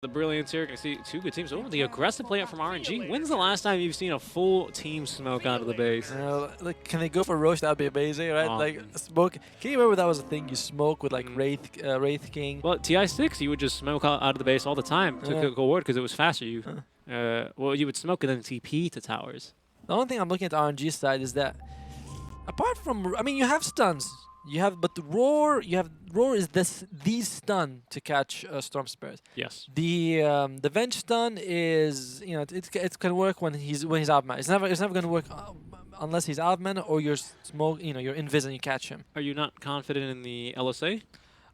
The brilliance here. Can see two good teams. Oh, the aggressive play out from RNG. When's the last time you've seen a full team smoke out of the base? Like, can they go for Roche? That'd be amazing, right? Like smoke. Can you remember that was a thing? You smoke with like Wraith King. Well, TI6, you would just smoke out of the base all the time to go forward because it was faster. Well, you would smoke and then TP to towers. The only thing I'm looking at the RNG side is that, apart from, I mean, you have stuns. But the roar, roar is the stun to catch Storm Spirit. Yes. The Venge stun is, you know, it can work when he's out of mana. It's never going to work unless he's out of mana or you're you're invis and you catch him. Are you not confident in the LSA?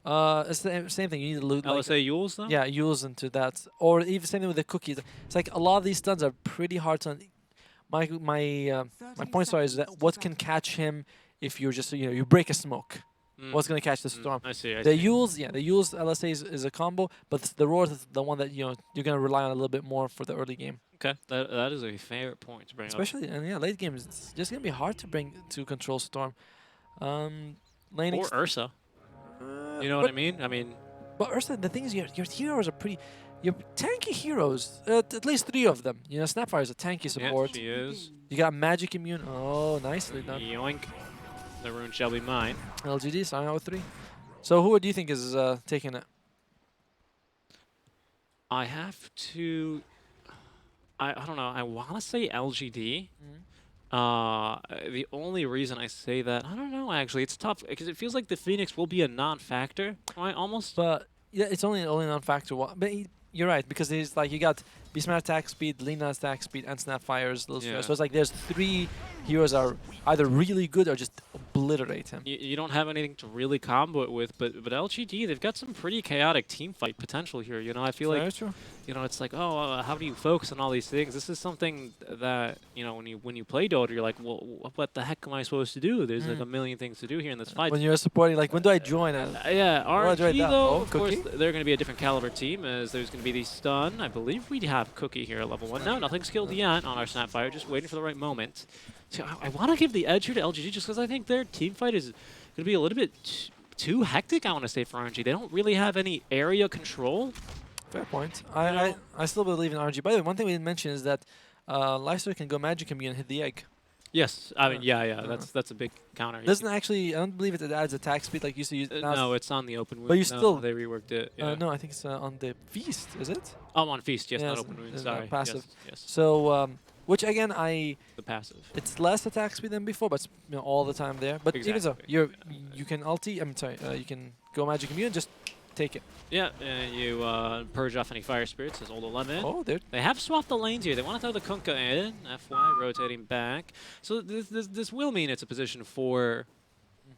It's the same thing. You need to loot LSA Yules though. Yeah, Yules into that, or even same thing with the cookies. It's like a lot of these stuns are pretty hard to. My point is that what can catch him if you're just you break a smoke. What's gonna catch the storm? I see. The Yules, the Yules LSA is a combo, but the roar is the one that you're gonna rely on a little bit more for the early game. Okay, that is a fair point to bring Especially, up. and late game it's just gonna be hard to control storm. Laning or Ursa. You know what I mean? But Ursa, the thing is, your heroes are pretty. Your tanky heroes, at least 3 of them. You know, Snapfire is a tanky support. Yeah, she is. You got Magic Immune. Oh, nicely done. Yoink. The rune shall be mine. LGD starting out with 3. So who do you think is taking it? I have to. I don't know. I want to say LGD. The only reason I say that, I don't know. Actually, it's tough because it feels like the Phoenix will be a non-factor, right? Almost. But yeah, it's only non-factor. But you're right, because there's like you got Beastman attack speed, Lina attack speed, and Snapfire's little So it's like there's 3 heroes are either really good or just obliterate him. You don't have anything to really combo it with, but LGD, they've got some pretty chaotic team fight potential here. You know, I feel like it's like, oh, how do you focus on all these things? This is something that when you play Dota, you're like, well, what the heck am I supposed to do? There's like a million things to do here in this fight. When you're supporting, like, when do I join? Yeah, RNG though, of Cookie? course, they're going to be a different caliber team, as there's going to be the stun. I believe we have Cookie here at level 1. No, nothing skilled yet on our Snapfire, just waiting for the right moment. So I want to give the edge here to LGD just because I think their team fight is going to be a little bit too hectic, I want to say, for RNG. They don't really have any area control. Fair point. I still believe in RNG. By the way, one thing we didn't mention is that Lysor can go Magic Immune and hit the egg. Yes, I mean, that's a big counter. Doesn't actually, I don't believe it adds attack speed like you used to use. No, it's on the open wound. But you still, they reworked it. Yeah. No, I think it's on the Feast, is it? Oh, on Feast, yes, yeah, not open wound, sorry. Passive. Yes. So, which again, the passive. It's less attack speed than before, but it's all the time there. But even so, you can ulti, you can go Magic Immune, just take it. Yeah, you purge off any fire spirits as old 11. Oh, dude. They have swapped the lanes here. They want to throw the Kunkka in. FY rotating back. So this will mean it's a position for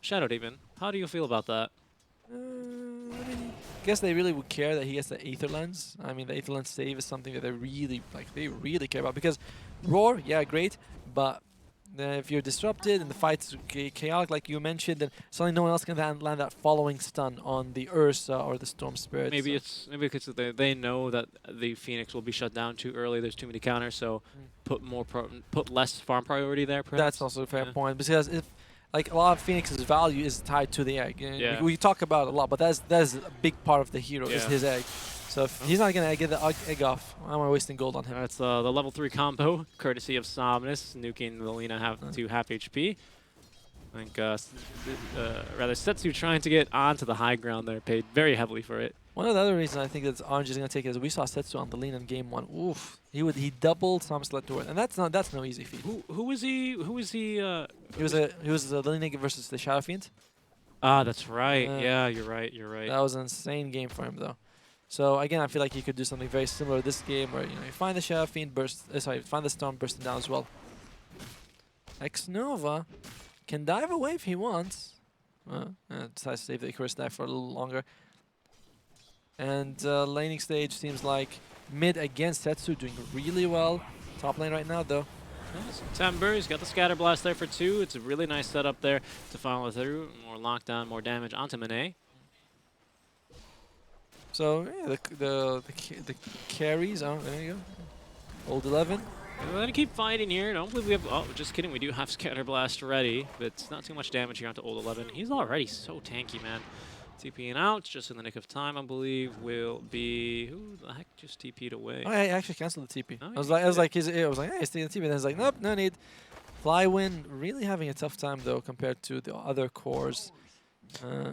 Shadow Demon. How do you feel about that? I mean, I guess they really would care that he gets the Aether Lens. I mean, the Aether Lens save is something that they really care about. Because Roar, yeah, great, but if you're disrupted and the fight's chaotic, like you mentioned, then suddenly no one else can land that following stun on the Ursa or the Storm Spirit. Maybe it's because they know that the Phoenix will be shut down too early. There's too many counters, so put less farm priority there. Perhaps. That's also a fair point, because if like a lot of Phoenix's value is tied to the egg. Yeah. We talk about it a lot, but that's a big part of the hero is his egg. So if he's not going to get the egg off, I'm wasting gold on him. That's the level 3 combo, courtesy of Somnus. Nuki and Lina have 2 half HP. I think, rather, Setsu trying to get onto the high ground there, paid very heavily for it. One of the other reasons I think that RNG is going to take it is we saw Setsu on the Lina in game 1. Oof. He doubled Somnus to it, and that's no easy feat. Who was he? He was the Lina versus the Shadow Fiend. Ah, that's right. Yeah, you're right. That was an insane game for him, though. So again, I feel like he could do something very similar this game, where you find the Shadow Fiend find the Storm bursting down as well. X-Nova can dive away if he wants. Decides to save the Icarus dive for a little longer. And laning stage seems like mid against Setsu doing really well. Top lane right now, though. Timber, he's got the Scatter Blast there for 2. It's a really nice setup there to follow through. More lockdown, more damage onto Monet. So yeah, the carries. Oh, there you go. Old 11. We're gonna keep fighting here. Don't believe we have. Oh, just kidding. We do have Scatter Blast ready, but it's not too much damage here onto Old 11. He's already so tanky, man. TPing out just in the nick of time, I believe, will be who the heck just TP'd away? Oh, I actually canceled the TP. Oh, I was you like, did. I was like, hey, stay in the TP. Then I was like, nope, no need. Flywin really having a tough time though compared to the other cores.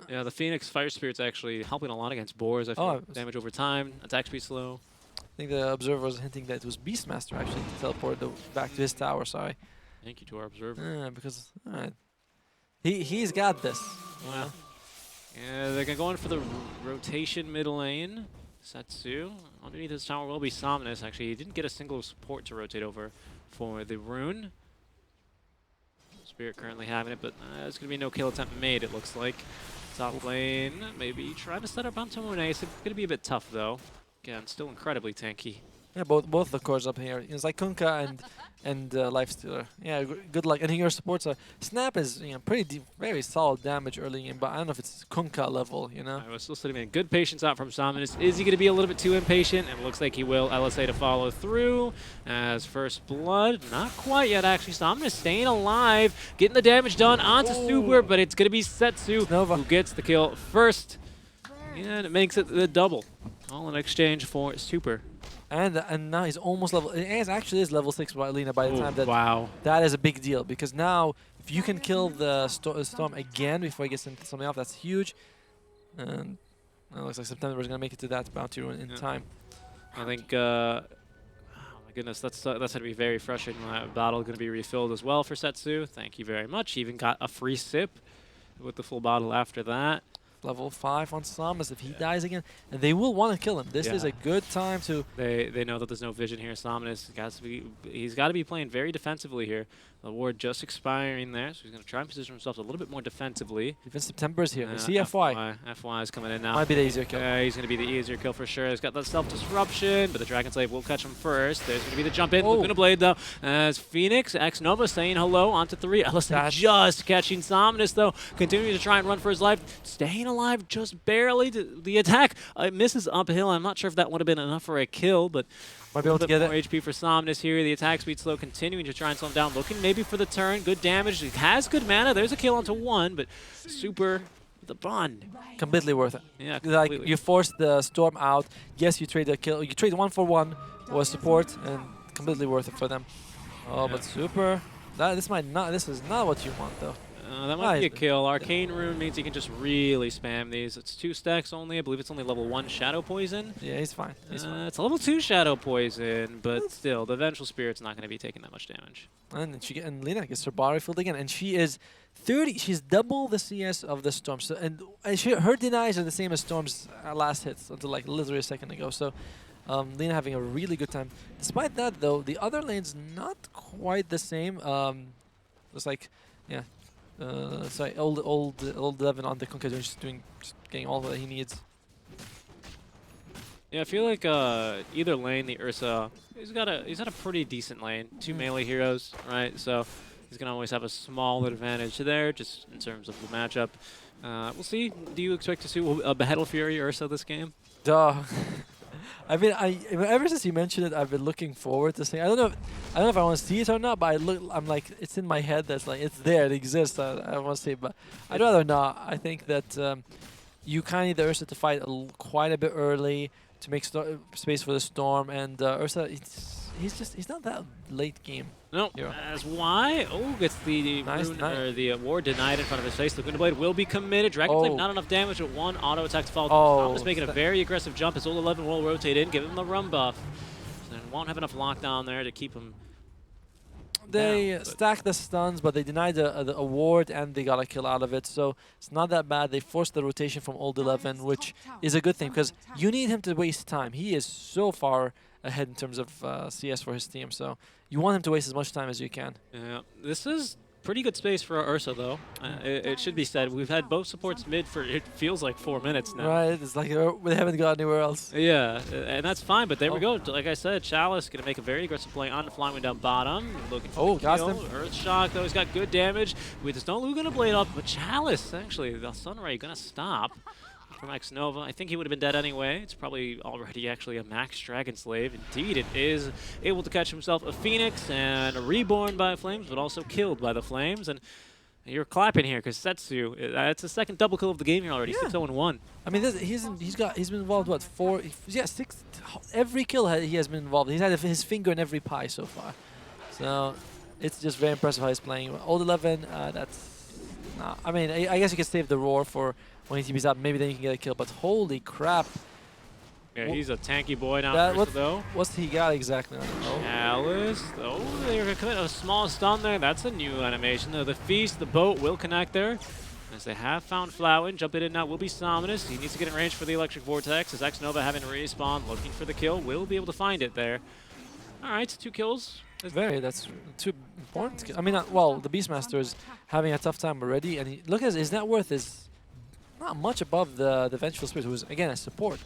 Yeah, the Phoenix Fire Spirit's actually helping a lot against boars. I feel Oh, damage over time, attack speed slow. I think the observer was hinting that it was Beastmaster actually to teleport back to his tower. Sorry. Thank you to our observer. Because he's got this. Wow. Yeah, they're going for the rotation middle lane. Setsu. Underneath his tower will be Somnus. Actually, he didn't get a single support to rotate over for the rune. Spirit currently having it, but there's going to be no kill attempt made, it looks like. Top lane, maybe trying to set up on Tomone. It's going to be a bit tough, though. Again, still incredibly tanky. Yeah, both the cores up here. It's like Kunkka and Lifestealer. Yeah, good luck. And your supports are Snap is pretty very solid damage early in, but I don't know if it's Kunkka level. I was still sitting in good patience out from Somnus. Is he going to be a little bit too impatient? And it looks like he will. LSA to follow through as first blood. Not quite yet, actually. Somnus staying alive, getting the damage done onto Super, but it's going to be Setsu Nova who gets the kill first. And it makes it the double. All in exchange for Super. And now he's almost level. It actually is level 6 by Lina by the time that. Wow. That is a big deal because now if you can kill the storm again before he gets into something off, that's huge. And it looks like September is gonna make it to that bounty rune in time. I think. Oh my goodness, that's gonna be very frustrating. That battle gonna be refilled as well for Setsu. Thank you very much. He even got a free sip with the full bottle after that. Level 5 on Samus if he dies again, and they will want to kill him. This is a good time to. They know that there's no vision here. Samus he's got to be playing very defensively here. The ward just expiring there, so he's going to try and position himself a little bit more defensively. Even September's here. See FY. FY is coming in now. Might be the easier kill. He's going to be the easier kill for sure. He's got that self-disruption, but the Dragon Slave will catch him first. There's going to be the jump in. Luna Blade, though, as Phoenix, X-Nova saying hello onto 3. LSA just catching Somnus, though, continuing to try and run for his life. Staying alive just barely. The attack misses uphill. I'm not sure if that would have been enough for a kill, but might be able to get more HP for Somnus here. The attack speed slow, continuing to try and slow him down. Looking maybe for the turn. Good damage. He has good mana. There's a kill onto 1, but Super the bond. Completely worth it. Yeah, completely. Like you forced the storm out. Yes, you trade a kill. You trade 1 for 1 was support, and completely worth it for them. Oh, but Super. This is not what you want though. That might be a kill. Arcane Rune means he can just really spam these. It's 2 stacks only. I believe it's only level 1 Shadow Poison. Yeah, he's fine. It's a level 2 Shadow Poison, but still, the Vengeful Spirit's not going to be taking that much damage. And Lina gets her body filled again, and she is 30. She's double the CS of the Storm. So her denies are the same as Storm's last hits until like literally a second ago. So Lina having a really good time. Despite that, though, the other lane's not quite the same. It's like, yeah. Sorry, old 11 on the Kunkka just getting all that he needs. Yeah, I feel like either lane, the Ursa, he's got a pretty decent lane. 2 melee heroes, right? So he's gonna always have a small advantage there, just in terms of the matchup. We'll see. Do you expect to see a Battle Fury Ursa this game? Duh. I mean, ever since you mentioned it, I've been looking forward to seeing. I don't know if I want to see it or not, but I'm like, it's in my head. That's like, it's there, it exists. I want to see it, but I'd rather not. I think that you kind of need the Ursa to fight quite a bit early to make space for the Storm, and Ursa, he's not that late game. No, that's why. Oh, gets the ward denied in front of his face. The Luna Blade will be committed. Dragon Slave, not enough damage with 1 auto attack to follow. Thomas making a very aggressive jump. His old 11 will rotate in, give him the run buff. So won't have enough lockdown there to keep him. They stacked the stuns, but they denied the ward, and they got a kill out of it. So it's not that bad. They forced the rotation from old 11, which is a good thing because you need him to waste time. He is so far ahead in terms of CS for his team, so you want him to waste as much time as you can. Yeah, this is pretty good space for Ursa, though. It should be said. We've had both supports mid for, it feels like 4 minutes now. Right, it's like we haven't got anywhere else. Yeah, and that's fine, but there we go. Like I said, Chalice going to make a very aggressive play on the flying down bottom. Looking for the kill. Earthshock, though, he's got good damage. With his Luke going to blade up, but Chalice, actually, the Sunray going to stop. From X-Nova. I think he would have been dead anyway. It's probably already actually a max Dragon Slave. Indeed, it is able to catch himself a Phoenix and a reborn by Flames, but also killed by the Flames. And You're clapping here because Setsu, that's the second double kill of the game here already. Yeah. 6-0-1. I mean, he's been involved what 4? Yeah, 6. Every kill he has been involved. He's had his finger in every pie so far. So it's just very impressive how he's playing. Old 11, that's nah. I mean, I guess you can save the roar for when he TP's up. Maybe then you can get a kill. But holy crap! Yeah, he's a tanky boy now. What's he got exactly? I don't know. Alice. Oh, they're going to commit a small stun there. That's a new animation. The feast, the boat will connect there. As they have found Flowen. Jumping in now will be Sominus. He needs to get in range for the Electric Vortex. As X-Nova having to respawn, looking for the kill. Will be able to find it there. All right, 2 kills. That's too important. I mean, well, the Beastmaster is having a tough time already. And look at his net worth is not much above the Vengeful Spirit, who is, again, a support.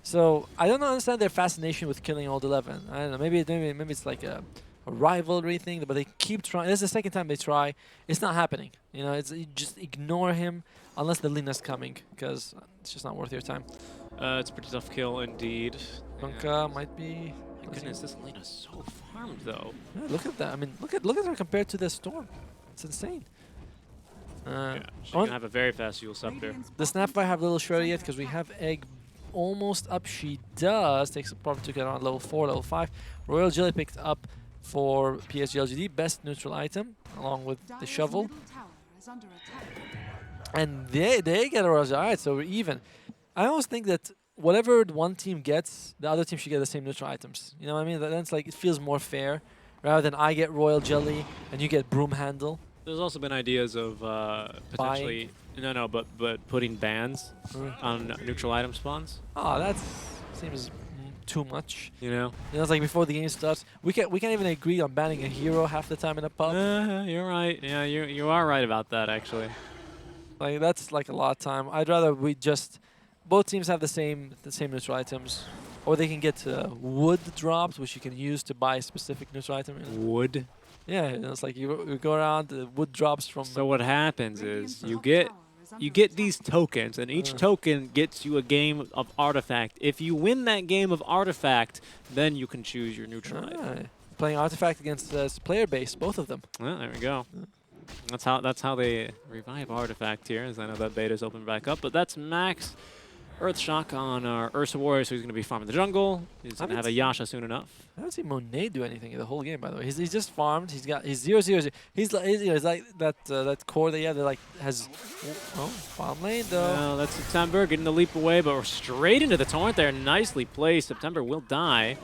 So I don't understand their fascination with killing Old 11. I don't know. Maybe it's like a rivalry thing, but they keep trying. This is the second time they try. It's not happening. You know, you just ignore him unless the Lina's coming, because it's just not worth your time. It's a pretty tough kill indeed. Bunka might be. My goodness, this Lina's so farmed though. Yeah, look at that. I mean, look at her compared to the Storm. It's insane. Yeah, she's gonna have a very fast Yule Scepter. Does Snapfire have little Shredder yet? Because we have Egg almost up. She does. Takes probably to get on level 4, level 5. Royal Jelly picked up for PSG.LGD, best neutral item, along with the shovel. And they get a Royal Jelly. Alright, so we're even. I always think that whatever one team gets, the other team should get the same neutral items. You know what I mean? That's like, it feels more fair, rather than I get Royal Jelly and you get Broom Handle. There's also been ideas of potentially but putting bans on neutral item spawns. Oh, that seems too much. You know, it's like before the game starts, we can't even agree on banning a hero half the time in a pub. You're right. Yeah, you are right about that actually. Like that's like a lot of time. I'd rather we just both teams have the same neutral items, or they can get wood drops, which you can use to buy a specific neutral item. Wood. Yeah, it's like you go around, the wood drops from. So what happens is you get these tokens, and each token gets you a game of Artifact. If you win that game of Artifact, then you can choose your neutral item. Playing Artifact against player base, both of them. Well, there we go. That's how they revive Artifact here, as I know that beta's open back up. But that's Max Earthshock on our Ursa Warrior, so he's going to be farming the jungle. He's going to have a Yasha soon enough. I haven't seen Monet do anything in the whole game, by the way. He's just farmed. He's 0-0-0. He's like that core that has farm lane though. Well, that's September getting the leap away, but we're straight into the torrent there. Nicely placed. September will die.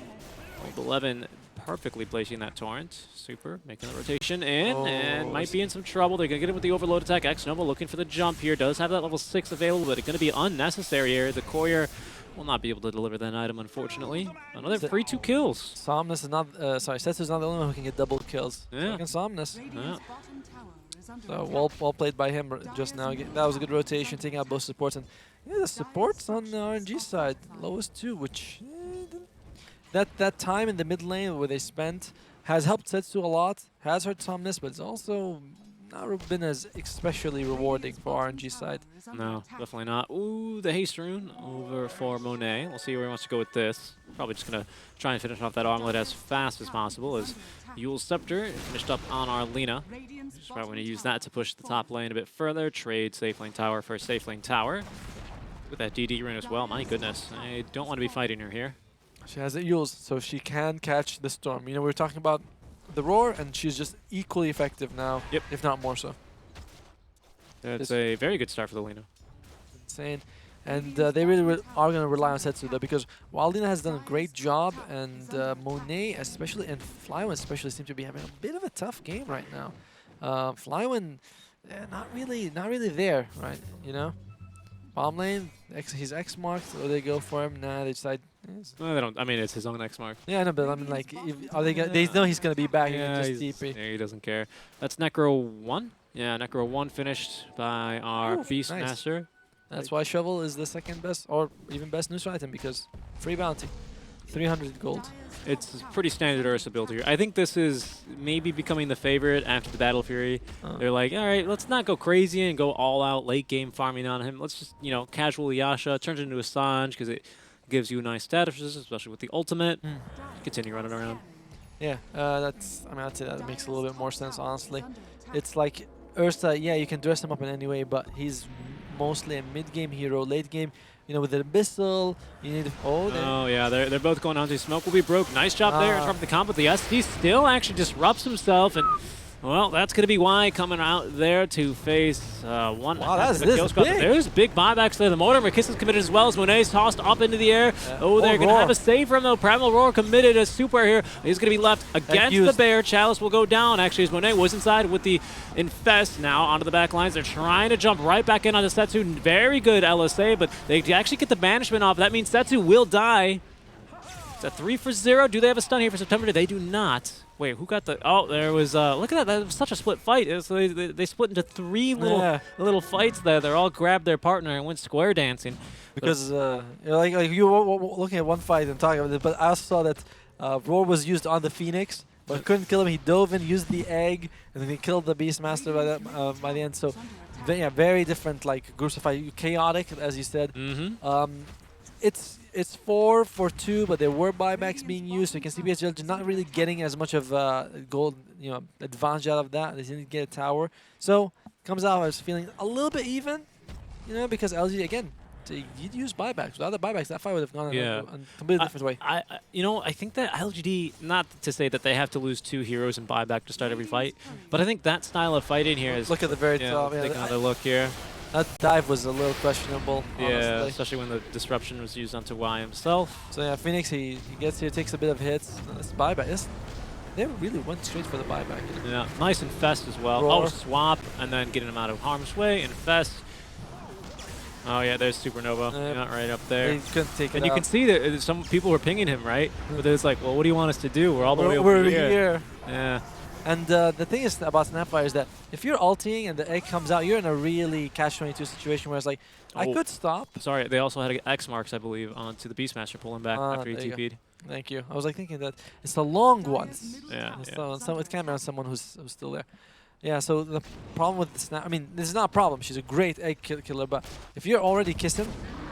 Old 11 perfectly placing that torrent. Super, making the rotation in, and might be in some trouble. They're going to get him with the overload attack. X-Nova looking for the jump here. Does have that level 6 available, but it's going to be unnecessary here. The courier will not be able to deliver that item, unfortunately. Another free 2 kills. Somnus is not, Setsu's not the only one who can get double kills. Yeah. Somnus. Yeah. So well played by him just now. That was a good rotation, taking out both supports. And yeah, the supports on the RNG side, lowest 2, which that time in the mid lane where they spent has helped Setsu a lot, has hurt Somnus, but it's also not been as especially rewarding for RNG side. No, definitely not. Ooh, the haste rune over for Monet. We'll see where he wants to go with this. Probably just going to try and finish off that armlet as fast as possible as Yule's Scepter finished up on our Lina. Just probably going to use that to push the top lane a bit further. Trade safe lane tower for safe lane tower. With that DD rune as well. My goodness, I don't want to be fighting her here. She has the Yules, so she can catch the storm. You know, we were talking about the roar, and she's just equally effective now, if not more so. It's a very good start for the Lina. Insane. And they really are going to rely on Setsu, though, because while Lina has done a great job, and Monet especially, and Flywind especially, seem to be having a bit of a tough game right now. Flywind, not really there, right? You know? Bomb lane, he's X-marked, or they go for him. Nah, they decide. No, they don't. I mean, it's his own X-mark. Yeah, I know, but I mean, like, are they know he's gonna be back. Yeah, just TP. Yeah, he doesn't care. That's Necro 1. Yeah, Necro 1 finished by our Beastmaster. Nice. That's why Shovel is the second best, or even best neutral item, because free bounty, 300 gold. It's a pretty standard Ursa build here. I think this is maybe becoming the favorite after the Battle Fury. They're like, all right, let's not go crazy and go all out late game farming on him. Let's just, casual Yasha, turns into a Sange because it gives you nice statuses, especially with the ultimate. Continue running around. Yeah, I'd say that makes a little bit more sense, honestly. It's like Ursa, yeah, you can dress him up in any way, but he's mostly a mid-game hero. Late game, you know, with the Abyssal, you need... Oh, there. Oh, yeah, they're both going on to smoke will be broke. Nice job there in terms of the comp, but the SD still actually disrupts himself, and, well, that's going to be why coming out there to face one. Wow, that's big. There's big buybacks there. The Mortimer Kiss is committed as well as Monet's tossed up into the air. Oh, they're going to have a save from him, though. Primal Roar committed as super here. He's going to be left against the Bear. Chalice will go down, actually, as Monet was inside with the Infest now onto the back lines. They're trying to jump right back in on the Setsu. Very good LSA, but they actually get the banishment off. That means Setsu will die. It's a 3 for 0. Do they have a stun here for September? They do not. Wait, who got the... Oh, there was... look at that. That was such a split fight. So they split into 3 little fights there. They all grabbed their partner and went square dancing. Because like you were looking at one fight and talking about it, but I also saw that Roar was used on the Phoenix, but couldn't kill him. He dove in, used the egg, and then he killed the Beastmaster by the end. So, yeah, very different like groups of fight. Chaotic, as you said. It's 4 for 2, but there were buybacks being used. So you can see PSG not really getting as much of gold, advantage out of that. They didn't get a tower. So comes out as feeling a little bit even, because LG again. You'd use buybacks. Without the buybacks, that fight would have gone a completely different way. I think that LGD, not to say that they have to lose 2 heroes in buyback to start every fight, but I think that style of fighting here is... Look at the very top. Take another look here. That dive was a little questionable, honestly. Yeah, especially when the disruption was used onto Y himself. So yeah, Phoenix, he gets here, takes a bit of hits. This buyback, they really went straight for the buyback. Yeah, nice Infest as well. Roar. Oh, swap, and then getting him out of harm's way. Infest. Oh yeah, there's Supernova. Yeah, right up there. He couldn't take it And you can see that some people were pinging him, right? But it's like, well, what do you want us to do? We're all the way over here. Yeah. And the thing is about Snapfire is that if you're ulting and the egg comes out, you're in a really catch-22 situation where it's like, I could stop. Sorry, they also had to get X marks, I believe, onto the Beastmaster, pulling back after he TP'd. Thank you. I was like thinking that it's the long ones. Yeah. So it can't be on someone who's still there. Yeah, so the problem with the Snap, I mean, this is not a problem. She's a great egg killer, but if you're already kissing,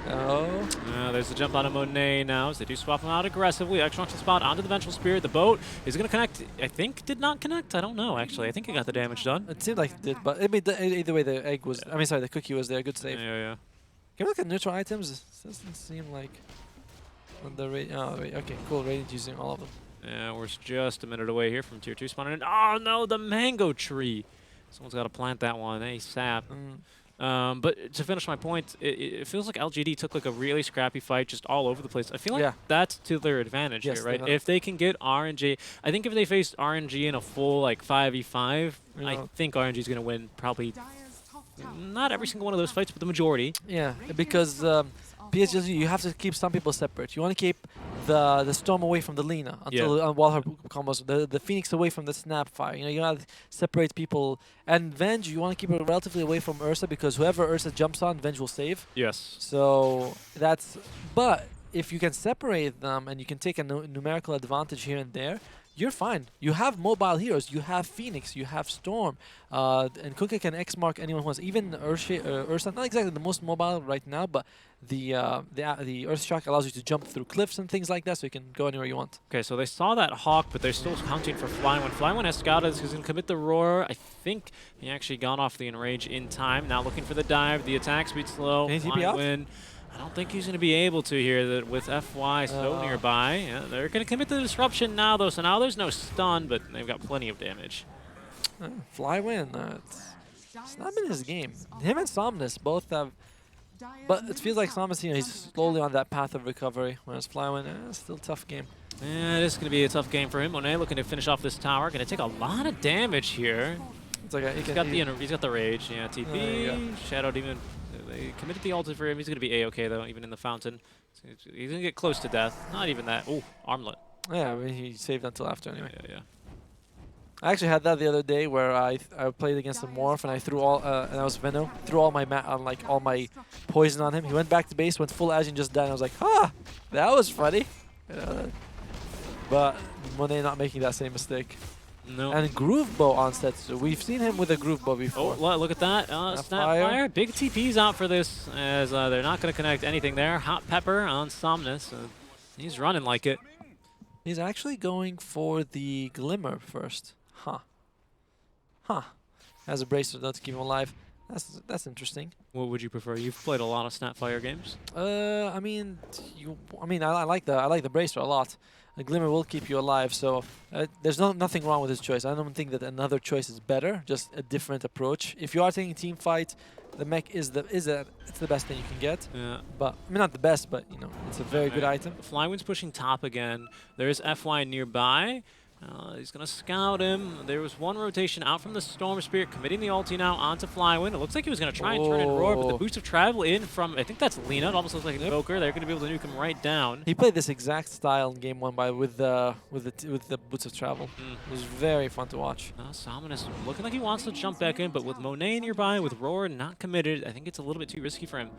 there's the jump out of Monet now as they do swap him out aggressively. X-Marks the spot onto the Vengeful Spirit. The boat is going to connect. I think did not connect. I don't know, actually. I think it got the damage done. It seemed like it did, but either way, the egg was... I mean, sorry, the cookie was there. Good save. Yeah. Can we look at neutral items? It doesn't seem like... On the okay, cool. Radiant using all of them. Yeah, we're just a minute away here from Tier 2 spawning in. Oh, no, the mango tree. Someone's got to plant that one ASAP. But to finish my point, it feels like LGD took like a really scrappy fight just all over the place. I feel like that's to their advantage here, right? If they can get RNG, I think if they faced RNG in a full like 5v5, I think RNG is going to win probably not every single one of those fights, but the majority. Yeah, because PSG, you have to keep some people separate. You want to keep the Storm away from the Lina until while her combos, the Phoenix away from the Snapfire. You gotta separate people. And Venge, you want to keep her relatively away from Ursa because whoever Ursa jumps on, Venge will save. Yes. So that's... But if you can separate them and you can take a numerical advantage here and there, you're fine. You have mobile heroes. You have Phoenix. You have Storm. And Kuka can X-mark anyone who wants. Even Ursa, not exactly the most mobile right now, but the Earthshock allows you to jump through cliffs and things like that, so you can go anywhere you want. Okay, so they saw that Hawk, but they're still hunting for Flyone. Flyone has scouted. He's going to commit the Roar. I think he actually got off the Enrage in time. Now looking for the dive. The attack speed slow. Can he TP out? I don't think he's going to be able to here with FY so nearby. Yeah, they're going to commit the disruption now, though. So now there's no stun, but they've got plenty of damage. Flywin, it's not been his game. Him and Somnus both have... But it feels like Somnus, he's slowly on that path of recovery, whereas Flywin, still a tough game. Yeah, this is going to be a tough game for him. Monet looking to finish off this tower. Going to take a lot of damage here. It's like he's got the rage. Yeah, TP, Shadow Demon. They committed the ulti for him. He's going to be A-okay, though, even in the fountain. He's going to get close to death. Not even that. Oh, armlet. Yeah, I mean, he saved until after anyway. Yeah. I actually had that the other day where I played against a Morph and I threw all, and I was Venom, threw all my all my poison on him. He went back to base, went full Agi and just died. And I was like, that was funny. But Monet not making that same mistake. No. And Groove Bow on Setsu. We've seen him with a Groove Bow before. Oh, look at that. Snapfire. Big TP's out for this, as they're not going to connect anything there. Hot Pepper on Somnus. He's running like it. He's actually going for the Glimmer first. has a bracelet not to keep him alive. That's interesting. What would you prefer? You've played a lot of Snapfire games. I mean, I like the bracelet a lot. A Glimmer will keep you alive, so there's nothing wrong with his choice. I don't think that another choice is better, just a different approach. If you are taking team fight, the mech it's the best thing you can get. Yeah. But I mean, not the best, but you know, it's a very good item. Flywind's pushing top again. There's FY nearby. He's going to scout him. There was one rotation out from the Storm Spirit, committing the ulti now onto Flywind. It looks like he was going to try and turn and roar, but the boost of travel in from, I think that's Lina. It almost looks like Invoker. They're going to be able to nuke him right down. He played this exact style in game 1 with the boots of travel. It was very fun to watch. Salmon looking like he wants to jump back in, but with Monet nearby, with Roar not committed, I think it's a little bit too risky for him.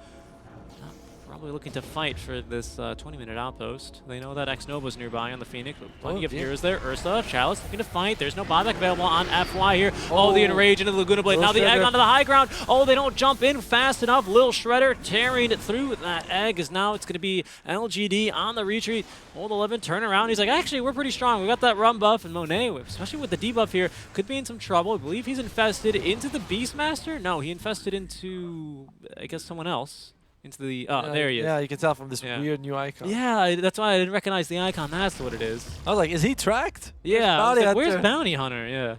Probably looking to fight for this 20-minute outpost. They know that X-Nova's nearby on the Phoenix, but plenty of heroes there. Ursa, Chalice looking to fight. There's no buyback available on FY here. Oh, the Enrage into the Laguna Blade. Now the egg onto the high ground. Oh, they don't jump in fast enough. Lil Shredder tearing it through that egg is now it's going to be LGD on the retreat. Old 11 turn around. He's like, actually, we're pretty strong. We got that rum buff, and Monet, especially with the debuff here, could be in some trouble. I believe he's infested into the Beastmaster. No, he infested into, I guess, someone else. Into the there he is. Yeah, you can tell from this weird new icon. Yeah, that's why I didn't recognize the icon. That's what it is. I was like, is he tracked? Yeah, where's Bounty Hunter? Yeah.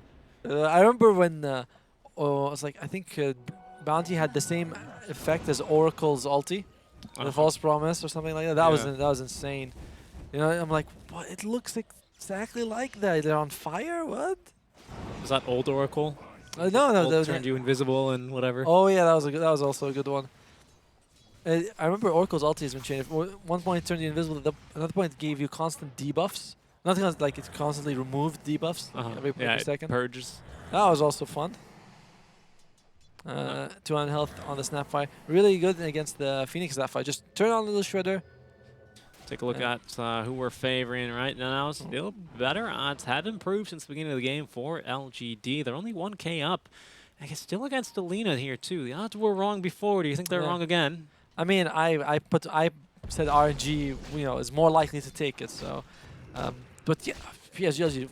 I remember when I was like, I think Bounty had the same effect as Oracle's ulti, the False Promise or something like that. That was insane. You know, I'm like, what? It looks exactly like that. They're on fire. What? Was that old Oracle? No, that turned you invisible and whatever. Oh yeah, that was also a good one. I remember Oracle's ulti has been changed. One point it turned you invisible, another point it gave you constant debuffs. Not like it constantly removed debuffs every second. Purges. That was also fun. 200 health on the Snapfire. Really good against the Phoenix Snapfire. Just turn on the Little Shredder. Take a look at who we're favoring right now. Still better odds. Have improved since the beginning of the game for LGD. They're only 1K up. I guess still against Alina here too. The odds were wrong before. Do you think they're wrong again? I mean, I said RNG, you know, is more likely to take it. So, but yeah, PSG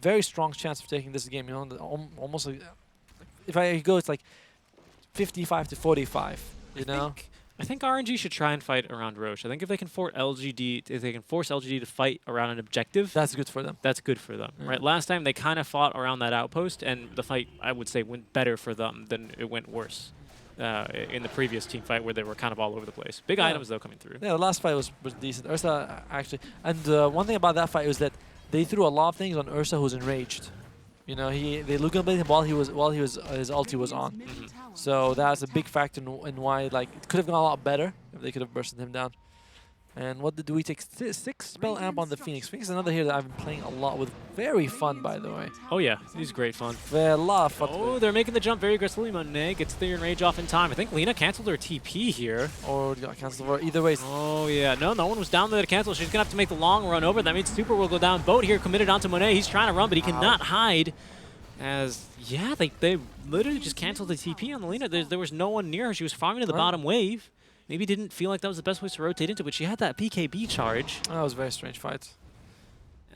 very strong chance of taking this game. You know, almost like, if I go, it's like 55 to 45. You know. I think RNG should try and fight around Roche. I think if they can force LGD to fight around an objective, that's good for them. That's good for them, right? Last time they kind of fought around that outpost, and the fight, I would say, went better for them than it went worse in the previous team fight where they were kind of all over the place. Big items, though, coming through. Yeah, the last fight was decent. Ursa, actually. And one thing about that fight was that they threw a lot of things on Ursa, who's enraged. You know, they Lugna bladed him while his ulti was on. So that's a big factor in why it could have gone a lot better if they could have bursted him down. And what did we take? 6 spell amp on the Phoenix. Phoenix is another hero that I've been playing a lot with. Very fun, by the way. Oh yeah, he's great fun. A lot of fun. Oh, they're making the jump very aggressively. Monet gets the enrage off in time. I think Lina canceled her TP here. Or got canceled either way. Oh yeah, no one was down there to cancel. She's gonna have to make the long run over. That means Super will go down. Boat here committed onto Monet. He's trying to run, but he cannot hide. As, yeah, they literally just canceled the TP on Lina. There was no one near her. She was farming to the bottom wave. Maybe didn't feel like that was the best place to rotate into, but she had that PKB charge. That was a very strange fight.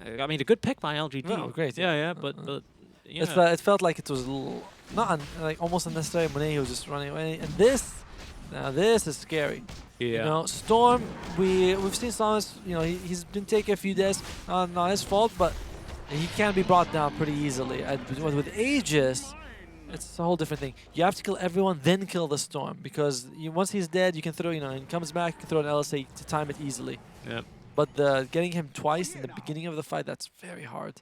I mean, a good pick by LGD. No, great. Yeah, but you know. It felt like it was not almost unnecessary. Monet was just running away, and this is scary. Yeah. You know, Storm. We've seen Storm. You know, he's been taking a few deaths. Not his fault, but he can be brought down pretty easily. With Aegis, it's a whole different thing. You have to kill everyone, then kill the Storm, because once he's dead, you can throw, and he comes back, you can throw an LSA to time it easily. Yeah. But getting him twice in the beginning of the fight, that's very hard.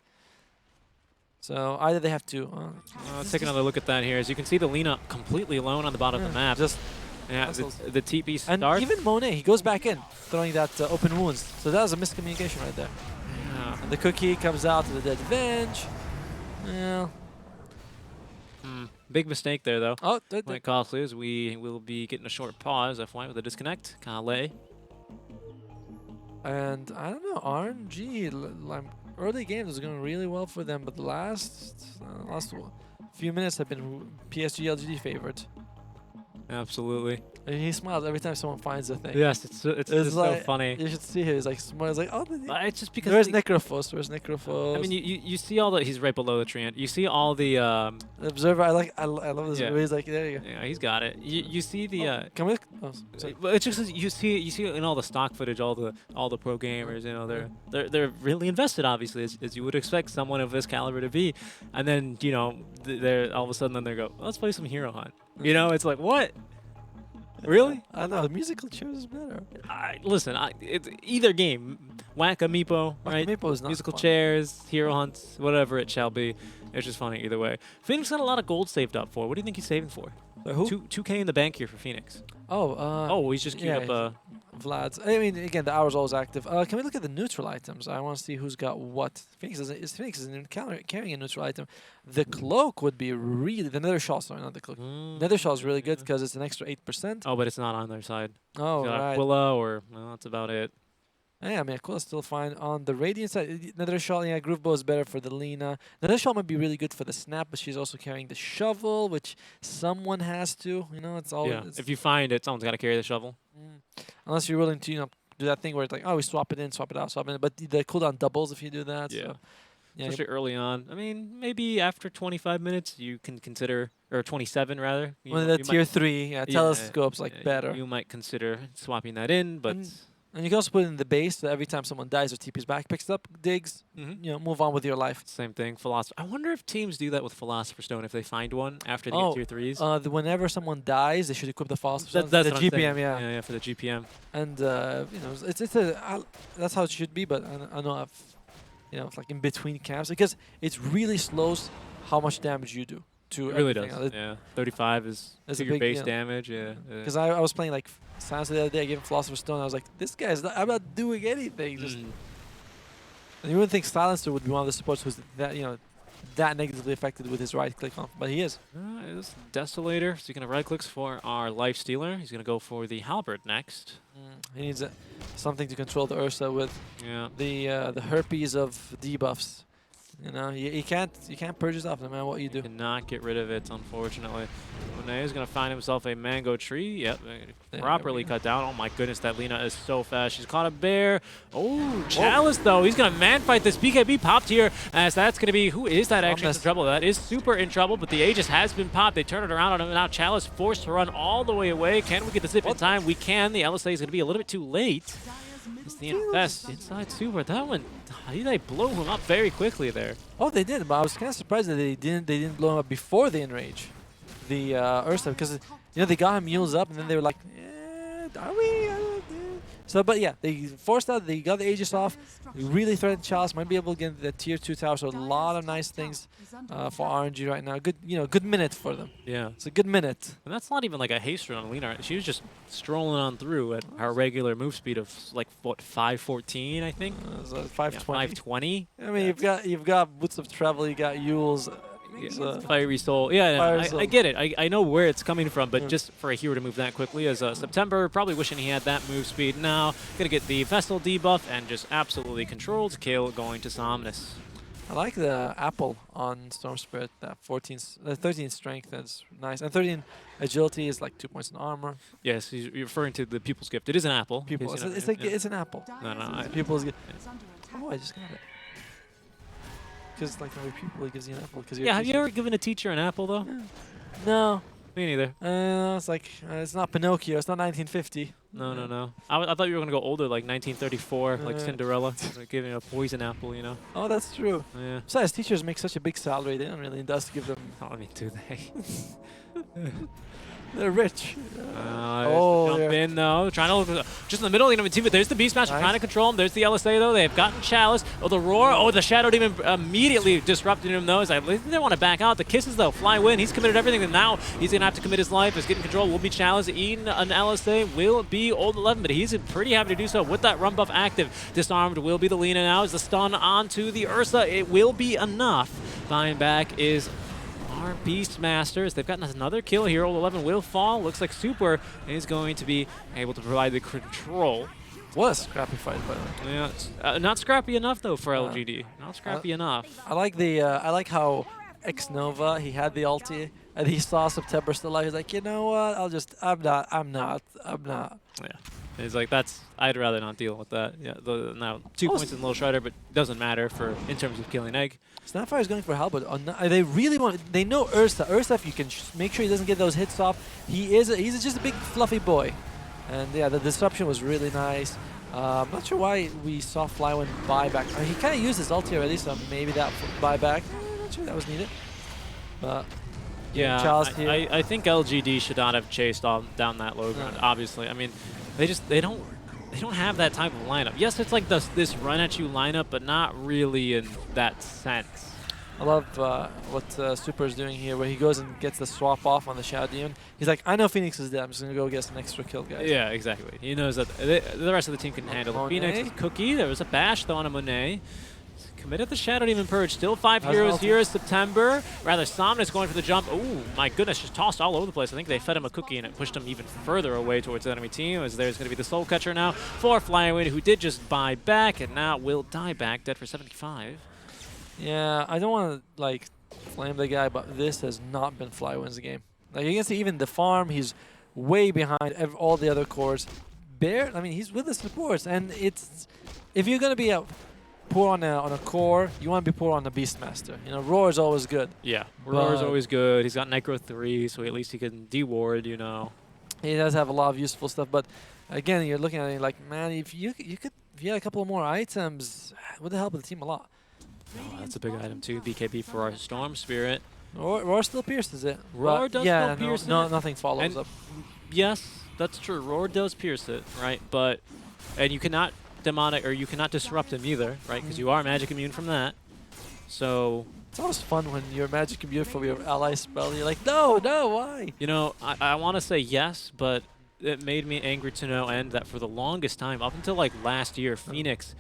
So either they have to. Let's take another look at that here. As you can see, the Lina completely alone on the bottom of the map. Just the TP starts. And even Monet, he goes back in, throwing that open wounds. So that was a miscommunication right there. And the cookie comes out to the dead Venge. Yeah. Big mistake there, though. Oh, quite costly, as we will be getting a short pause, FY, with a disconnect. Kale. And I don't know, RNG, early games was going really well for them, but the last few minutes have been PSG.LGD favored. Absolutely. And he smiles every time someone finds a thing. Yes, it's just so like, funny. You should see him. He's like smiles like, oh, It's just because where's Necrophos? Where's Necrophos? I mean, you see all the, he's right below the tree. You see all the The observer. I love this. Yeah. He's like, there you go. yeah, he's got it. You see the Can we? Oh, sorry. But it's just you see in all the stock footage, all the pro gamers, you know, they're really invested, obviously, as you would expect someone of this caliber to be, and then you know they're all of a sudden then they go, let's play some Hero Hunt. You know, it's like what? Really? I know. Musical chairs is better. Listen, it's either game, Whack a Meepo, right? Meepo is not Musical fun. chairs, Hero Hunts, whatever it shall be. It's just funny either way. Phoenix got a lot of gold saved up for. What do you think he's saving for? Who? 2K in the bank here for Phoenix. Oh, He's just queued up. Vlad's. I mean, again, the hour's always active. Can we look at the neutral items? I want to see who's got what. Phoenix isn't carrying a neutral item. The cloak would be really the nether shawl. Sorry, not the cloak. Nether shawl is really good because it's an extra 8%. Oh, but it's not on their side. Oh, right. Aquila, or well, that's about it. Yeah, I mean, Aquila's still fine. On the Radiant side, Nether Shawl, yeah, Groove Bow is better for the Lina. Nether Shawl might be really good for the Snap, but she's also carrying the shovel, which someone has to. You know, it's all. Yeah, if you find it, someone's got to carry the shovel. Unless you're willing to, you know, do that thing where it's like, oh, we swap it in, swap it out, swap it in. But the cooldown doubles if you do that. Yeah. So, yeah. Especially early on. I mean, maybe after 25 minutes, you can consider, or 27 rather. When the tier 3, telescope's better. You might consider swapping that in, but. And you can also put it in the base, so every time someone dies or TP's back, picks it up, digs, you know, move on with your life. Same thing. Philosopher. I wonder if teams do that with Philosopher Stone if they find one after they get tier 3s. Whenever someone dies, they should equip the Philosopher Stone. That's the what I'm GPM, saying. Yeah, for the GPM. And you know, that's how it should be. But I know it's like in between camps because it really slows how much damage you do. It really does. Yeah, 35 is a your big, base damage. Yeah. Because I was playing like Sans the other day. I gave him Philosopher's Stone. I was like, this guy's I'm not doing anything. Just and you wouldn't think Silencer would be one of the supports who's that negatively affected with his right click on, but he is. It's Desolator. So he's gonna right clicks for our Life Stealer. He's gonna go for the Halberd next. He needs something to control the Ursa with. Yeah. The herpes of debuffs. You know, you can't purge it off no matter what you do. Cannot get rid of it, unfortunately. Monet is going to find himself a mango tree. Yep, properly cut down. Oh my goodness, that Lina is so fast. She's caught a bear. Oh, Chalice though. He's going to man fight this. BKB popped here as that's going to be, who is that actually in trouble? That is super in trouble, but the Aegis has been popped. They turn it around on him. Now Chalice forced to run all the way away. Can we get the zip in time? We can. The LSA is going to be a little bit too late. It's the Infest inside super. That one, they blew him up very quickly there. Oh, they did, but I was kind of surprised that they didn't blow him up before the enrage, the Ursa, because they got him mules up and then they were like, are we? So, but yeah, they forced out. They got the Aegis off. They really threatened Chalice. Might be able to get the tier 2 tower. So a lot of nice things for RNG right now. Good, good minute for them. Yeah, it's a good minute. And that's not even like a haste run on Lina. She was just strolling on through at her regular move speed of like what 5:14, I think. 5:20. 5:20. I mean, you've got Boots of Travel. You got Yule's. Fiery Soul. Yeah, Soul. I get it. I know where it's coming from, but just for a hero to move that quickly as September, probably wishing he had that move speed. Now, going to get the Vestal debuff and just absolutely controlled kill going to Somnus. I like the apple on Storm Spirit, that 13 strength, that's nice. And 13 agility is like 2 points in armor. Yes, he's referring to the Pupil's Gift. It is an apple. Pupil. It's an apple. No. Pupil's Gift. Oh, I just got it. Because like every pupil gives you an apple. Yeah, have you ever given a teacher an apple though? Yeah. No. Me neither. It's like it's not Pinocchio. It's not 1950. No. I thought you were gonna go older, like 1934, like Cinderella, like giving a poison apple, you know. Oh, that's true. Yeah. Besides, teachers make such a big salary. They don't really invest to give them. I mean, do they? They're rich. Jump in though, trying to look just in the middle. But there's the Beast Master trying to control him. There's the LSA though. They've gotten Chalice. Oh, the Roar. Oh, the Shadow Demon immediately disrupted him though. As I think they want to back out. The Kisses though fly win. He's committed everything, and now he's gonna have to commit his life. As getting control will be Chalice. Eating an LSA will be Old 11, but he's pretty happy to do so with that run buff active. Disarmed will be the Lina now. As the stun onto the Ursa, it will be enough. Buying back is our Beastmasters. They've gotten another kill here. Old 11 will fall. Looks like Super is going to be able to provide the control. What a scrappy fight, by the way. Yeah, not scrappy enough though for LGD. Not scrappy enough. I like how X Nova, he had the ulti, and he saw September still alive. He's like, you know what? I'm not. Yeah. It's like, I'd rather not deal with that. Yeah. Now, 2 points in Little Shredder, but doesn't matter in terms of killing Egg. Snapfire is going for help, but they really want. They know Ursa. Ursa, if you can make sure he doesn't get those hits off, he's just a big fluffy boy. And yeah, the disruption was really nice. I'm not sure why we saw Flywind buyback. He kind of used his ulti already, so maybe that buyback. I'm not sure that was needed. But yeah, I think LGD should not have chased down that low ground. Obviously, I mean, they don't have that type of lineup. Yes, it's like this run at you lineup, but not really in that sense. I love what Super is doing here, where he goes and gets the swap off on the Shadow Demon. He's like, I know Phoenix is dead. I'm just going to go get some extra kill, guys. Yeah, exactly. He knows that the rest of the team can handle it. Phoenix, Cookie. There was a bash, though, on a Monet. Committed the Shadow Demon Purge. Still 5 heroes here is September. Rather, Somnus going for the jump. Oh, my goodness, just tossed all over the place. I think they fed him a cookie, and it pushed him even further away towards the enemy team, as there's going to be the Soul Catcher now for Flywind, who did just buy back, and now will die back, dead for 75. Yeah, I don't want to, like, flame the guy, but this has not been Flywind's game. Like, you can see even the farm, he's way behind all the other cores. Bear, I mean, he's with the supports, and it's... If you're going to be poor on a core, you want to be poor on the Beastmaster. You know, Roar is always good. Yeah, Roar is always good. He's got Necro 3, so at least he can deward, you know. He does have a lot of useful stuff, but again, you're looking at it like, man, if you had a couple more items, it would help the team a lot. Oh, that's a big item too. BKB for our Storm Spirit. Roar still pierces it. Roar does still pierce it. No, nothing follows up. Yes, that's true. Roar does pierce it, right? And you cannot demonic, or you cannot disrupt him either, right? Because you are magic immune from that. So it's always fun when you're magic immune from your ally spell. You're like, no, why? You know, I want to say yes, but it made me angry to no end that for the longest time, up until like last year, Phoenix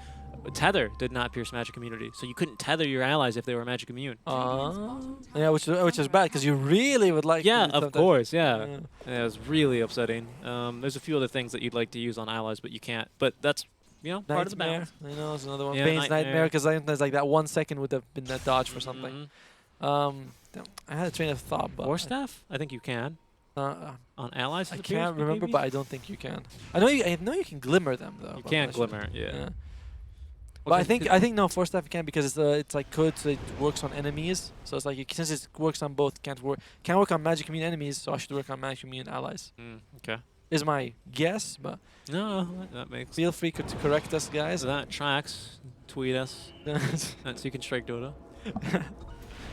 Tether did not pierce magic immunity, so you couldn't tether your allies if they were magic immune. Yeah, which is bad, because you really would like. Yeah, of course, yeah. It was really upsetting. There's a few other things that you'd like to use on allies, but you can't. But that's, you know, part of the balance. You know, it's another one. Yeah, Bane's Nightmare, because there's like that 1 second would have been that dodge for something. I had a train of thought, but War Staff? I think you can. On allies? I can't remember, but I don't think you can. I know you can glimmer them though. You can glimmer, yeah. But I think no, Force Staff you can, because it's like code, so it works on enemies. So it's like since it works on both, can't work on magic immune enemies, so I should work on magic immune allies. Okay. Is my guess, but no, that makes. Feel free to correct us, guys. That tracks. Tweet us. So you can strike Dota.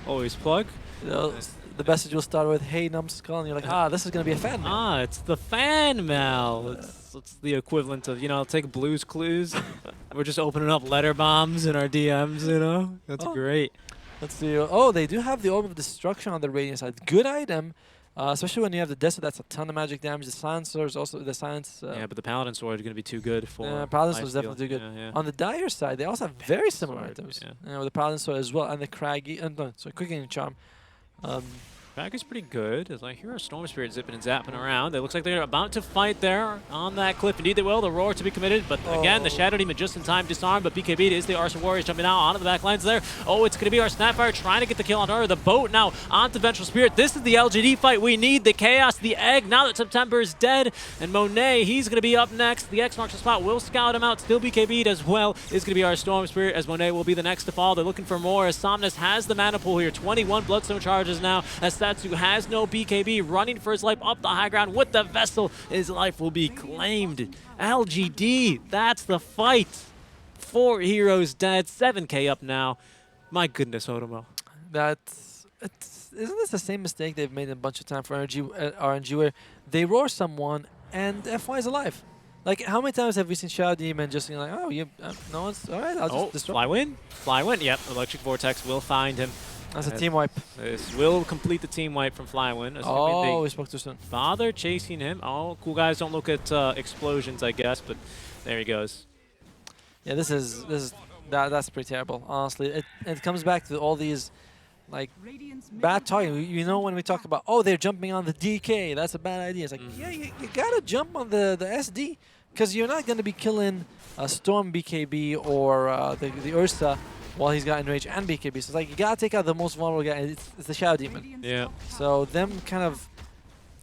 Always plug. You know, the message will start with, "Hey, Numbskull," and you're like, this is gonna be a fan mail. It's the fan mail. It's the equivalent of, you know, take Blue's Clues. We're just opening up letter bombs in our DMs, you know. That's great. Let's see. Oh, they do have the Orb of Destruction on the Radiant side. Good item. Especially when you have the Desert, that's a ton of magic damage. The Silencer is also the Silence. Yeah, but the Paladin Sword is going to be too good for. Yeah, Paladin Sword is definitely too good. Yeah. On the Dire side, they also have very similar items. Yeah. With the Paladin Sword as well, and the Craggy, Quickening Charm. Craggy's pretty good. As I hear a Storm Spirit zipping and zapping around. It looks like they're about to fight there on that cliff. Indeed they will. The Roar to be committed, but again, the Shadow Demon just in time disarmed, but BKB is the Arson Warriors jumping out onto the back lines there. Oh, it's going to be our Snapfire trying to get the kill on her. The boat now onto Vengeful Spirit. This is the LGD fight we need. The Chaos, the Egg, now that September is dead. And Monet, he's going to be up next. The X marks the spot. Will scout him out. Still BKB'd as well. Is going to be our Storm Spirit, as Monet will be the next to fall. They're looking for more, as Somnus has the mana pool here. 21 Bloodstone charges now, as Satsu has no BKB, running for his life up the high ground with the Vessel. His life will be claimed. LGD, that's the fight. 4 heroes dead, 7k up now. My goodness, Otomo. Isn't this the same mistake they've made a bunch of time for RNG, where they roar someone and FY is alive? Like, how many times have we seen Shadow Demon just like, oh, no one's, all right, I'll just destroy. Flywind, yep, Electric Vortex will find him. That's a team wipe. This will complete the team wipe from Flywind. Oh, we spoke too soon. Bother chasing him. Oh, cool guys don't look at explosions, I guess, but there he goes. Yeah, that's pretty terrible, honestly. It comes back to all these, like, bad talking. You know, when we talk about, oh, they're jumping on the DK, that's a bad idea. It's like, yeah, you gotta jump on the SD, because you're not gonna be killing Storm BKB or the Ursa while he's got Enrage and BKB. So it's like, you gotta take out the most vulnerable guy. It's the Shadow Demon. Yeah. So them kind of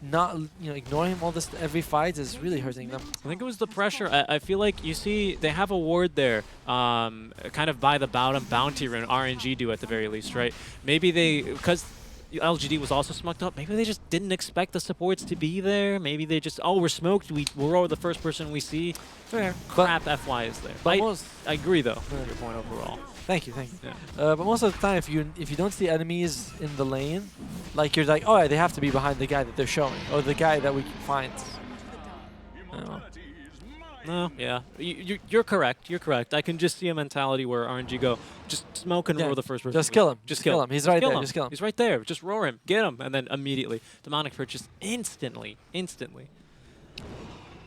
not, ignoring him all this every fight is really hurting them. I think it was the pressure. I feel like you see they have a ward there, kind of by the bottom bounty rune. RNG do at the very least, right? Maybe they, because LGD was also smoked up, maybe they just didn't expect the supports to be there. Maybe they just, oh, we're smoked. We're the first person we see. Fair. Crap, FY is there. But I agree though. With your point overall. Thank you. Yeah. But most of the time, if you don't see enemies in the lane, like you're like, oh, they have to be behind the guy that they're showing, or the guy that we can find. I don't know. No, yeah, you're correct. You're correct. I can just see a mentality where RNG go, just smoke and roar the first person. Just kill him. Just kill him. He's right there. Just kill him. He's right there. Just roar him. Get him. And then immediately, Demonic Purchase instantly.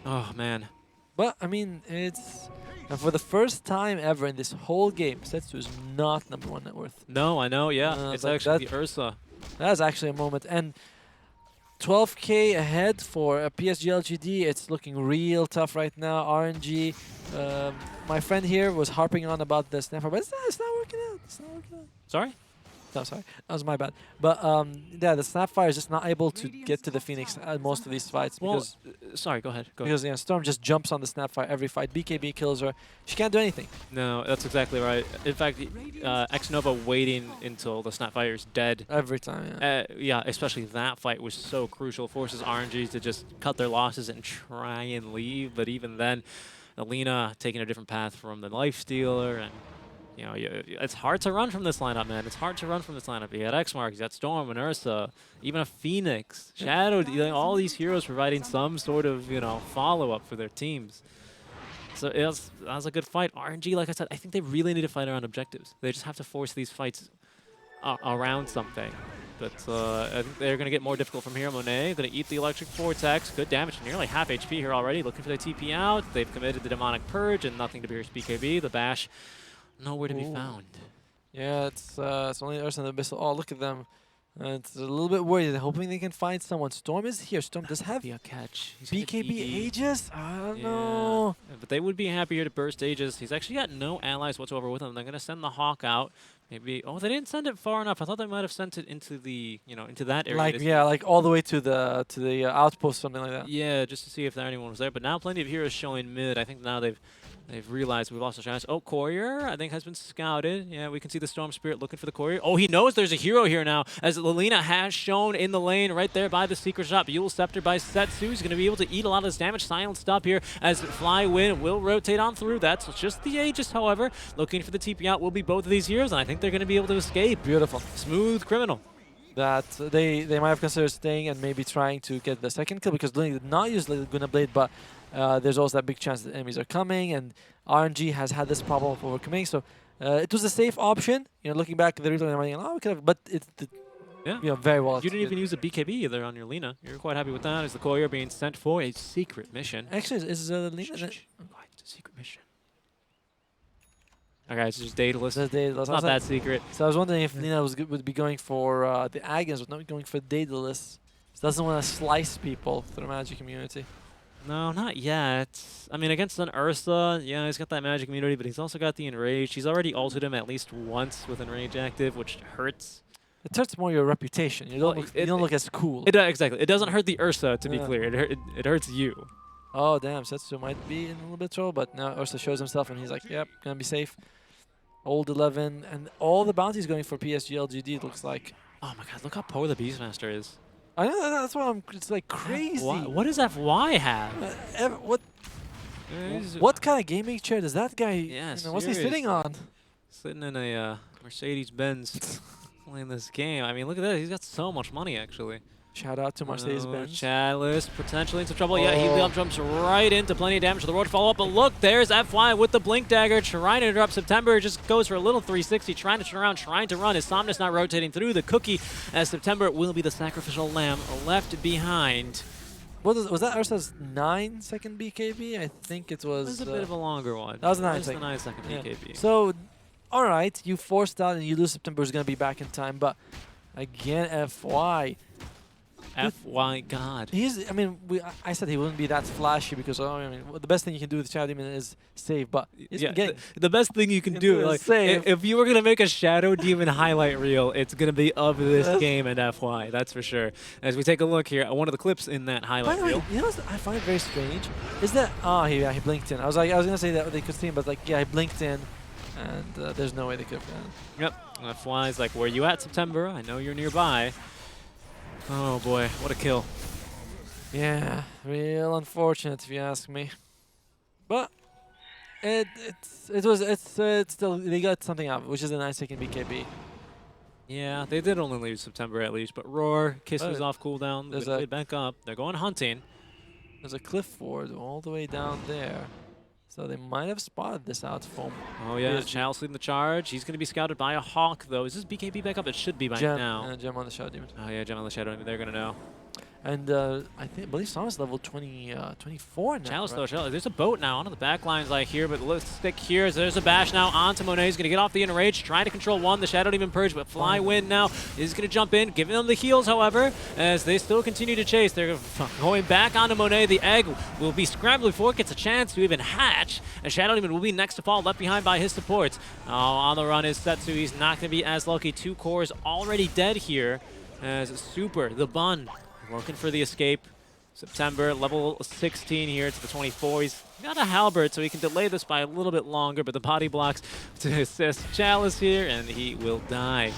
Oh, man. But, I mean, it's... And for the first time ever in this whole game, Setsu is not #1 net worth. No, I know, yeah. It's like actually the Ursa. That's actually a moment. And 12k ahead for a PSG.LGD. It's looking real tough right now. RNG. My friend here was harping on about the Snapper, but it's not working out. It's not working out. Sorry? No, sorry. That was my bad. But yeah, the Snapfire is just not able to get to the Phoenix at most of these fights. Well, Because, sorry, go ahead. because Storm just jumps on the Snapfire every fight. BKB kills her. She can't do anything. No, that's exactly right. In fact, X-Nova waiting until the Snapfire is dead. Every time, yeah. Yeah, especially that fight was so crucial. Forces RNG to just cut their losses and try and leave. But even then, Alina taking a different path from the Lifestealer, and it's hard to run from this lineup, man. It's hard to run from this lineup. You got X-Mark, you got Storm and Ursa, even a Phoenix, Shadow, all these heroes providing some sort of, follow-up for their teams. So that was a good fight. RNG, like I said, I think they really need to fight around objectives. They just have to force these fights around something. But I think they're going to get more difficult from here. Monet going to eat the Electric Vortex. Good damage, nearly half HP here already. Looking for the TP out. They've committed the Demonic Purge and nothing to pierce BKB. The Bash, nowhere to be found. Yeah, it's only Ursa and the Abyssal. Oh, look at them. It's a little bit worried. They're hoping they can find someone. Storm is here. Storm does have a catch. BKB Aegis? I don't know. Yeah, but they would be happy here to burst Aegis. He's actually got no allies whatsoever with him. They're going to send the Hawk out. Maybe. Oh, they didn't send it far enough. I thought they might have sent it into the, into that area. Like all the way to the outpost, something like that. Yeah, just to see if anyone was there. But now plenty of heroes showing mid. I think now they've realized we've lost a chance. Oh, Courier, I think, has been scouted. Yeah, we can see the Storm Spirit looking for the Courier. Oh, he knows there's a hero here now, as Lilina has shown in the lane right there by the Secret Shop. Eul Scepter by Setsu. He's going to be able to eat a lot of this damage. Silenced up here as Fly Wind will rotate on through. That's just the Aegis, however. Looking for the TP out will be both of these heroes, and I think they're going to be able to escape. Beautiful. Smooth criminal. That they might have considered staying and maybe trying to get the second kill, because Lilina did not use Laguna Blade, but there's also that big chance that enemies are coming, and RNG has had this problem of overcoming. So it was a safe option. Looking back at the replay, I'm like, oh, we could have, but it's very well. You didn't even use a BKB either on your Lina. You're quite happy with that. Is the Courier being sent for a secret mission? Actually, is Lina? It's a secret mission. Okay, it's just Daedalus. It's not that secret. So I was wondering if Lina would be going for the Agons, but not going for Daedalus. She doesn't want to slice people through the magic community. No, not yet. I mean, against an Ursa, yeah, he's got that magic immunity, but he's also got the Enrage. He's already ulted him at least once with Enrage active, which hurts. It hurts more your reputation. You don't look as cool. Exactly. It doesn't hurt the Ursa, to be clear. It hurts you. Oh, damn. Setsu might be in a little bit of trouble, but now Ursa shows himself, and he's like, yep, gonna be safe. Old 11, and all the bounties going for PSG.LGD, it looks like. Oh my god, look how poor the Beastmaster is. I know, that's why it's like crazy. What does FY have? What kind of gaming chair does that guy, what's he sitting on? Sitting in a Mercedes-Benz playing this game. I mean, look at that. He's got so much money, actually. Shout out to Mercedes-Benz. Chalice potentially into trouble. Yeah, he jumps right into plenty of damage to the road follow-up. But look, there's FY with the Blink Dagger trying to interrupt September. Just goes for a little 360, trying to turn around, trying to run. His Somnus not rotating through the cookie, as September will be the sacrificial lamb left behind. Was that Ursa's 9-second BKB? I think it was. It was a bit of a longer one. That was a 9-second. 9-second BKB. So, all right, you forced out and you lose September is going to be back in time. But again, FY. FY God. I mean, I said he wouldn't be that flashy because I mean, the best thing you can do with Shadow Demon is save. But Yeah, the best thing you can do, is like, save. if you were gonna make a Shadow Demon highlight reel, it's gonna be of this game and FY. That's for sure. As we take a look here at one of the clips in that By highlight the way, reel. you know what I find very strange is that he blinked in. I was gonna say that they could see him, but like he blinked in, and there's no way they could have done it. Yep. FY's like, where you at, September? I know you're nearby. Oh boy, what a kill. Yeah, real unfortunate if you ask me. But it's still they got something out, which is a nice second BKB. Yeah, they did only leave September at least, but Roar kisses Oh, off cooldown. there's They back up. They're going hunting. There's a cliff ford all the way down there, so they might have spotted this out from. Oh yeah, PSG. Chalice leading the charge. He's going to be scouted by a Hawk though. Is this BKB back up? It should be by now. Gem on the Shadow Demon. Oh yeah, Gem on the Shadow. They're going to know. And I believe Samus level 24 now. Chalice right? though, there's a boat now onto the back lines like here, but let's stick here. There's a bash now onto Monet. He's going to get off the enrage, trying to control one. The Shadow Demon purge, but Fly Wind now is going to jump in, giving them the heals, however, as they still continue to chase. They're going back onto Monet. The egg will be scrambled before it gets a chance to even hatch. And Shadow Demon will be next to fall, left behind by his supports. Oh, on the run is Setsu. He's not going to be as lucky. 2 cores already dead here as Super, the Bun, looking for the escape. September, level 16 here to the 24. He's got a halberd, so he can delay this by a little bit longer, but the body blocks to assist Chalice here, and he will die.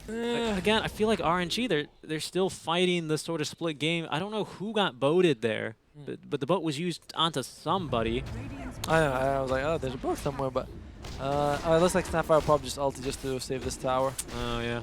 Again, I feel like RNG, they're still fighting the sort of split game. I don't know who got boated there, but the boat was used onto somebody. I was like, oh, there's a boat somewhere, but it looks like Snapfire probably just ulted just to save this tower. Oh, yeah.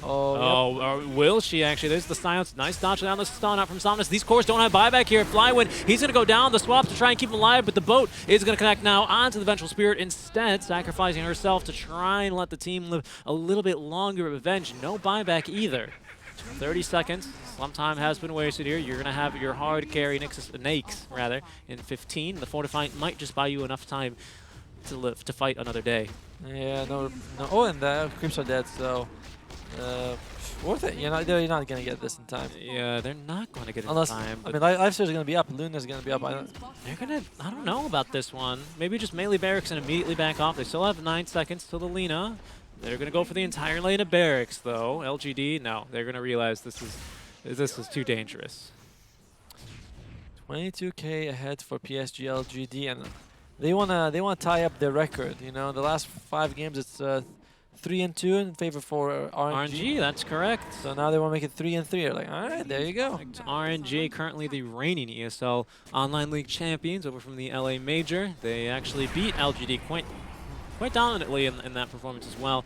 Oh, Yep. Will she actually? There's the silence. Nice dodge down the stun out from Somnus. These cores don't have buyback here. Flywind, he's going to go down the swaps to try and keep him alive, but the boat is going to connect now onto the Vengeful Spirit instead, sacrificing herself to try and let the team live a little bit longer. Revenge, no buyback either. 30 seconds. Some time has been wasted here. You're going to have your hard carry Nakes rather in 15. The Fortifiant might just buy you enough time to live, to fight another day. Yeah, no. Oh, and the creeps are dead, so worth it. You're not going to get this in time. Yeah, they're not going to get it Unless, in time. I mean, Lifesteal's going to be up. Luna's going to be up. I don't know about this one. Maybe just melee barracks and immediately back off. They still have 9 seconds till the Lina. They're going to go for the entire lane of barracks, though. LGD, no. They're going to realize this is too dangerous. 22k ahead for PSG.LGD, and they wanna tie up their record. You know, the last 5 games it's 3-2 in favor for RNG. That's correct. So now they want to make it 3-3. They're like, all right, there you go. RNG currently the reigning ESL Online League champions over from the LA Major. They actually beat LGD quite dominantly in that performance as well.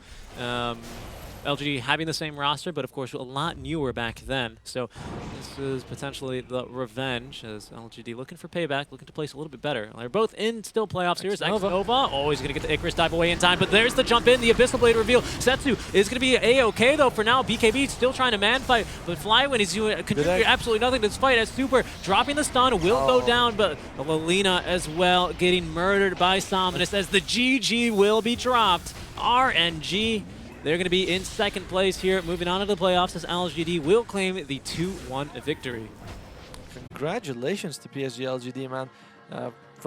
LGD having the same roster, but of course a lot newer back then. So this is potentially the revenge as LGD looking for payback, looking to place a little bit better. They're both in still playoffs here. Xnova, oh, he's going to get the Icarus dive away in time, but there's the jump in, the Abyssal Blade reveal. Setsu is going to be A-okay though for now. BKB still trying to man fight, but Flywind is doing absolutely nothing to this fight as Super dropping the stun, will go down, but Lilina as well getting murdered by Somnus as the GG will be dropped. RNG, they're going to be in 2nd place here, moving on to the playoffs as LGD will claim the 2-1 victory. Congratulations to PSG.LGD, man.